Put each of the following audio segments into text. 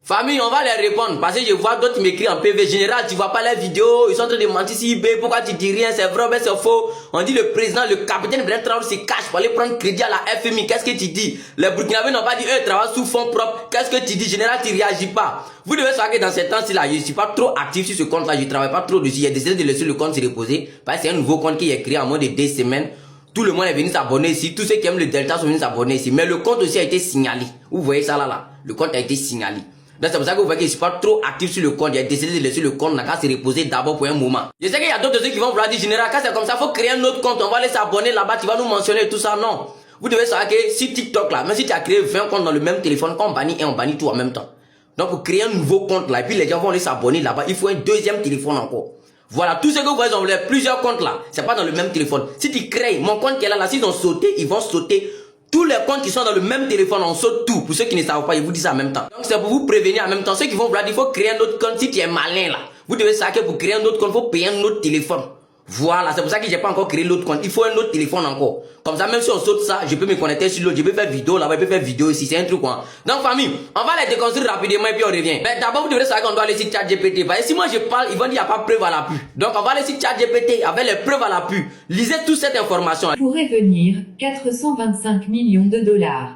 Famille, on va les répondre parce que je vois d'autres m'écrire en PV. Général, tu vois pas les vidéos, ils sont en train de mentir sur eBay. Pourquoi tu dis rien? C'est vrai, mais c'est faux. On dit le président, le capitaine Ibrahim Traoré se cache pour aller prendre crédit à la FMI. Qu'est-ce que tu dis? Les Burkinabés n'ont pas dit eux travaillent sous fonds propres. Qu'est-ce que tu dis? Général, tu réagis pas. Vous devez savoir que dans ces temps-ci-là, je ne suis pas trop actif sur ce compte-là. Je ne travaille pas trop dessus. J'ai décidé de laisser le compte se reposer parce que c'est un nouveau compte qui est créé en moins de 2 semaines. Tout le monde est venu s'abonner ici. Tous ceux qui aiment le Delta sont venus s'abonner ici. Mais le compte aussi a été signalé. Vous voyez ça là. Le compte a été signalé. Donc c'est pour ça que vous voyez que je ne suis pas trop actif sur le compte. J'ai décidé de laisser le compte, n'a qu'à se reposer d'abord pour un moment. Je sais qu'il y a d'autres qui vont vouloir dire, général, quand c'est comme ça, il faut créer un autre compte. On va aller s'abonner là-bas, tu vas nous mentionner et tout ça. Non. Vous devez savoir que sur TikTok là, même si tu as créé 20 comptes dans le même téléphone, quand on bannit et on bannit tout en même temps. Donc pour créer un nouveau compte là, et puis les gens vont aller s'abonner là-bas, il faut un deuxième téléphone encore. Voilà, tous ceux que vous voyez ont plusieurs comptes là, c'est pas dans le même téléphone. Si tu crées mon compte qui est là, s'ils ont sauté, ils vont sauter. Tous les comptes qui sont dans le même téléphone, on saute tout. Pour ceux qui ne savent pas, je vous dis ça en même temps. Donc c'est pour vous prévenir en même temps. Ceux qui vont vouloir dire, il faut créer un autre compte. Si tu es malin là, vous devez savoir que pour créer un autre compte, il faut payer un autre téléphone. Voilà, c'est pour ça que j'ai pas encore créé l'autre compte. Il faut un autre téléphone encore. Comme ça, même si on saute ça, je peux me connecter sur l'autre. Je peux faire vidéo là-bas, je peux faire vidéo ici. C'est un truc quoi. Donc famille, on va les déconstruire rapidement et puis on revient. Mais d'abord, vous devrez savoir qu'on doit aller sur ChatGPT. Parce que si moi je parle, ils vont dire qu'il n'y a pas de preuve à l'appui. Donc on va aller sur ChatGPT avec les preuves à l'appui. Lisez toute cette information. Pourrait venir 425 millions de dollars.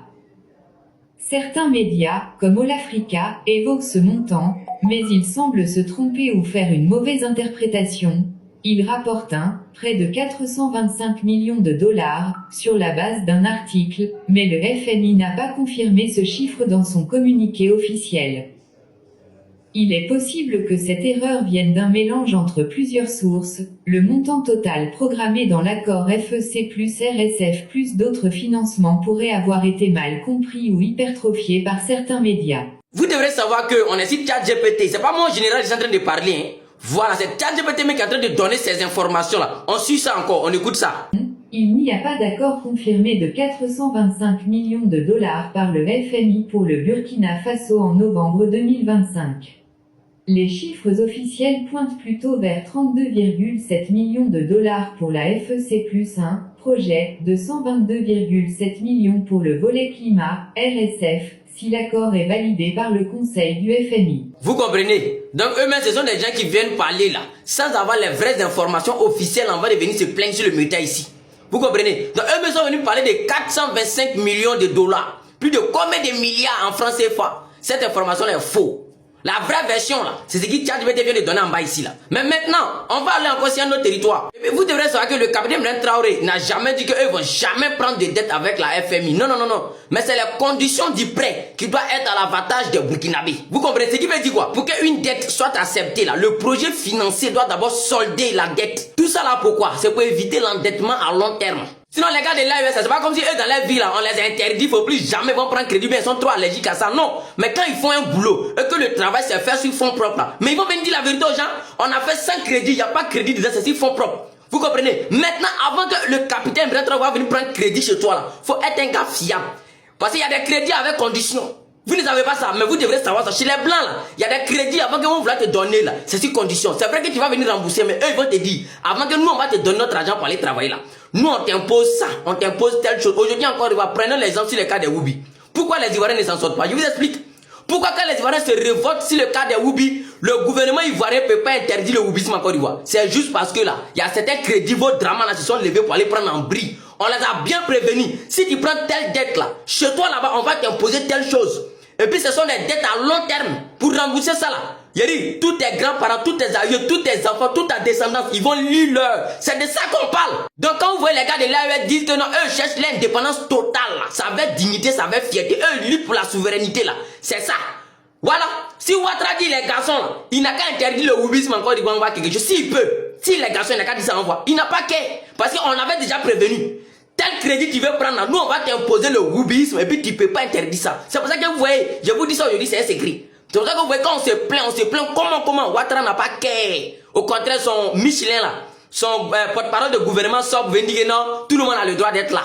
Certains médias, comme All-Africa, évoquent ce montant, mais ils semblent se tromper ou faire une mauvaise interprétation. Ils rapportent près de 425 millions de dollars, sur la base d'un article, mais le FMI n'a pas confirmé ce chiffre dans son communiqué officiel. Il est possible que cette erreur vienne d'un mélange entre plusieurs sources. Le montant total programmé dans l'accord FEC plus RSF plus d'autres financements pourrait avoir été mal compris ou hypertrophié par certains médias. Vous devrez savoir qu'on est sur ChatGPT. C'est pas moi, général, qui est en train de parler. Hein. Voilà, c'est ChatGPT qui est en train de donner ces informations-là. On suit ça encore, on écoute ça. Il n'y a pas d'accord confirmé de 425 millions de dollars par le FMI pour le Burkina Faso en novembre 2025. Les chiffres officiels pointent plutôt vers 32,7 millions de dollars pour la FEC plus 1 projet, de 122,7 millions pour le volet climat, RSF, si l'accord est validé par le Conseil du FMI. Vous comprenez? Donc eux-mêmes, ce sont des gens qui viennent parler là, sans avoir les vraies informations officielles, on va venir se plaindre sur le média ici. Vous comprenez? Donc eux-mêmes sont venus parler de 425 millions de dollars. Plus de combien de milliards en francs CFA? Cette information-là est faux. La vraie version là, c'est ce qui ChatGPT vient de donner en bas ici là. Mais maintenant, on va aller encore sur un autre territoire. Et vous devrez savoir que le capitaine Ibrahim Traoré n'a jamais dit qu'eux vont jamais prendre de dette avec la FMI. Non, non, non, non. Mais c'est les conditions du prêt qui doit être à l'avantage des Burkinabés. Vous comprenez ce qui veut dire quoi? Pour qu'une dette soit acceptée là, le projet financier doit d'abord solder la dette. Tout ça là pourquoi? C'est pour éviter l'endettement à long terme. Sinon les gars de l'AES, c'est pas comme si eux dans leur vie là, on les interdit, il faut plus jamais vont prendre crédit, mais ils sont trop allergiques à ça. Non, mais quand ils font un boulot et que le travail c'est fait sur fonds propres là, mais ils vont venir dire la vérité aux gens, on a fait 100 crédits, il n'y a pas de crédit dedans, c'est sur fonds propres. Vous comprenez? Maintenant, avant que le capitaine va venir prendre crédit chez toi là, faut être un gars fiable. Parce qu'il y a des crédits avec conditions. Vous ne savez pas ça, mais vous devrez savoir ça. Chez les blancs là, il y a des crédits avant que vont te donner là, c'est sur condition. C'est vrai que tu vas venir rembourser, mais eux ils vont te dire, avant que nous on va te donner notre argent pour aller travailler là. Nous on t'impose ça, on t'impose telle chose. Aujourd'hui encore, prenons l'exemple sur le cas des Woubi. Pourquoi les Ivoiriens ne s'en sortent pas? Je vous explique. Pourquoi quand les Ivoiriens se révoltent sur le cas des Woubi, le gouvernement ivoirien ne peut pas interdire le Woubisme en Côte d'Ivoire? C'est juste parce que là, il y a certains crédits, vos dramas là se sont levés pour aller prendre en bris. On les a bien prévenus. Si tu prends telle dette là, chez toi là-bas, on va t'imposer telle chose. Et puis ce sont des dettes à long terme. Pour rembourser ça là, il dit, tous tes grands-parents, tous tes aïeux, tous tes enfants, toute ta descendance, ils vont lire leur. C'est de ça qu'on parle. Donc quand vous voyez les gars de l'AES dire que non, eux cherchent l'indépendance totale là, ça avait dignité, ça avait fierté, eux luttent pour la souveraineté là. C'est ça. Voilà. Si Ouattara dit les garçons là, il n'a qu'à interdire le Woubisme encore, il va envoyer quelque chose. S'il peut, si les garçons, il n'a qu'à dire ça envoie. Il n'a pas qu'à. Parce qu'on avait déjà prévenu. Tel crédit tu veux prendre, nous on va t'imposer le Woubisme et puis tu ne peux pas interdire ça. C'est pour ça que vous voyez, je vous dis ça aujourd'hui, c'est un secret. C'est pour ça que vous voyez quand on se plaint comment Ouattara n'a pas qu'à. Au contraire, son Michelin là, son porte-parole de gouvernement sort pour venir dire non, tout le monde a le droit d'être là.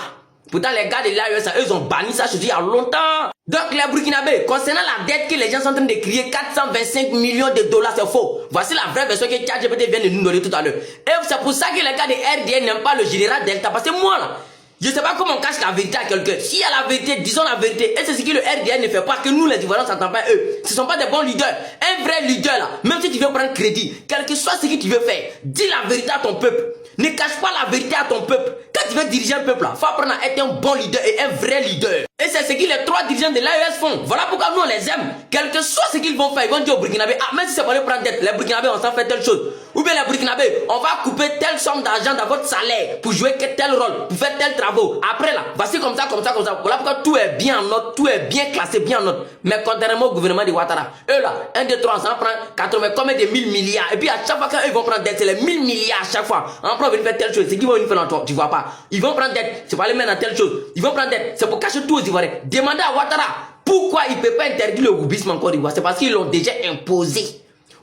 Pourtant les gars de l'AES, eux ont banni ça, je dis il y a longtemps. Donc les Burkinabés, concernant la dette que les gens sont en train de crier, 425 millions de dollars, c'est faux. Voici la vraie version que ChatGPT vient de nous donner tout à l'heure. Et c'est pour ça que les gars de RDN n'aiment pas le général Delta. Parce que moi là, Je ne sais pas comment on cache la vérité à quelqu'un. S'il y a la vérité, disons la vérité. Et c'est ce que le RDN ne fait pas, que nous les Ivoiriens ne s'entendent pas eux. Ce ne sont pas des bons leaders. Un vrai leader là, même si tu veux prendre crédit, quel que soit ce que tu veux faire, dis la vérité à ton peuple. Ne cache pas la vérité à ton peuple. Quand tu veux diriger un peuple là, faut apprendre à être un bon leader et un vrai leader. Et c'est ce que les 3 dirigeants de l'AES font. Voilà pourquoi nous on les aime. Quel que soit ce qu'ils vont faire, ils vont dire aux Burkinabés, ah même si c'est pour aller prendre dette, les Burkinabés on s'en fait telle chose. Ou bien les Burkinabés, on va couper telle somme d'argent dans votre salaire pour jouer tel rôle, pour faire tel travaux. Après là, voici comme ça. Voilà pourquoi tout est bien en note, tout est bien classé, bien en note. Mais contrairement au gouvernement de Ouattara, eux là, 1, 2, 3, on s'en prend 80, combien de 1000 milliards. Et puis à chaque fois qu'ils vont prendre dette, c'est les 1000 milliards à chaque fois. En prend venir faire telle chose, c'est qu'ils vont venir faire dans tu vois pas. Ils vont prendre dette, c'est pour aller mettre dans telle chose. Ils vont prendre dette, c'est pour cacher tout aux Ivoiriens. Demandez à Ouattara pourquoi il ne peut pas interdire le roubisme en Côte d'Ivoire. C'est parce qu'ils l'ont déjà imposé.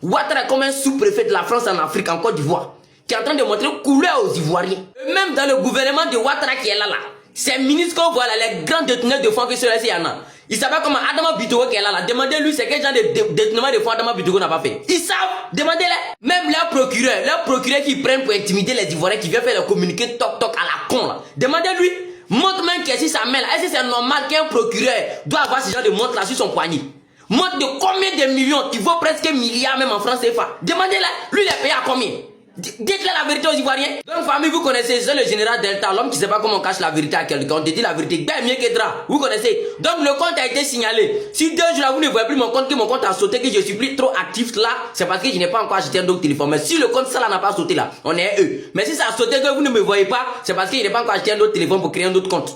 Ouattara est comme un sous-préfet de la France en Afrique, en Côte d'Ivoire, qui est en train de montrer couleur aux Ivoiriens. Et même dans le gouvernement de Ouattara qui est là, ces ministres qu'on voit là, les grands déteneurs de fonds que ceux-là, il y en a. Ils savent comment Adama Bitogo qui est là. Demandez-lui c'est quel genre de détournement de fonds Adama Bitogo n'a pas fait. Ils savent, demandez-les. Même leurs procureurs qui prennent pour intimider les Ivoiriens, qui viennent faire le communiqué toc-toc à la con là. Demandez-lui, montre même qu'est-ce que ça met là. Est-ce que c'est normal qu'un procureur doit avoir ce genre de montre là sur son poignet? Montre de combien de millions, qui vaut presque milliards même en France CFA. Demandez-le, lui il est payé à combien? Dites-le la vérité aux Ivoiriens. Donc famille, vous connaissez, c'est le général Delta, l'homme qui ne sait pas comment on cache la vérité à quelqu'un. On te dit la vérité, bien mieux que Dra. Vous connaissez. Donc le compte a été signalé. Si 2 jours là vous ne voyez plus mon compte, que mon compte a sauté, que je suis plus trop actif là, c'est parce que je n'ai pas encore acheté un autre téléphone. Mais si le compte ça là n'a pas sauté là, on est eux. Mais si ça a sauté que vous ne me voyez pas, c'est parce que je n'ai pas encore acheté un autre téléphone pour créer un autre compte.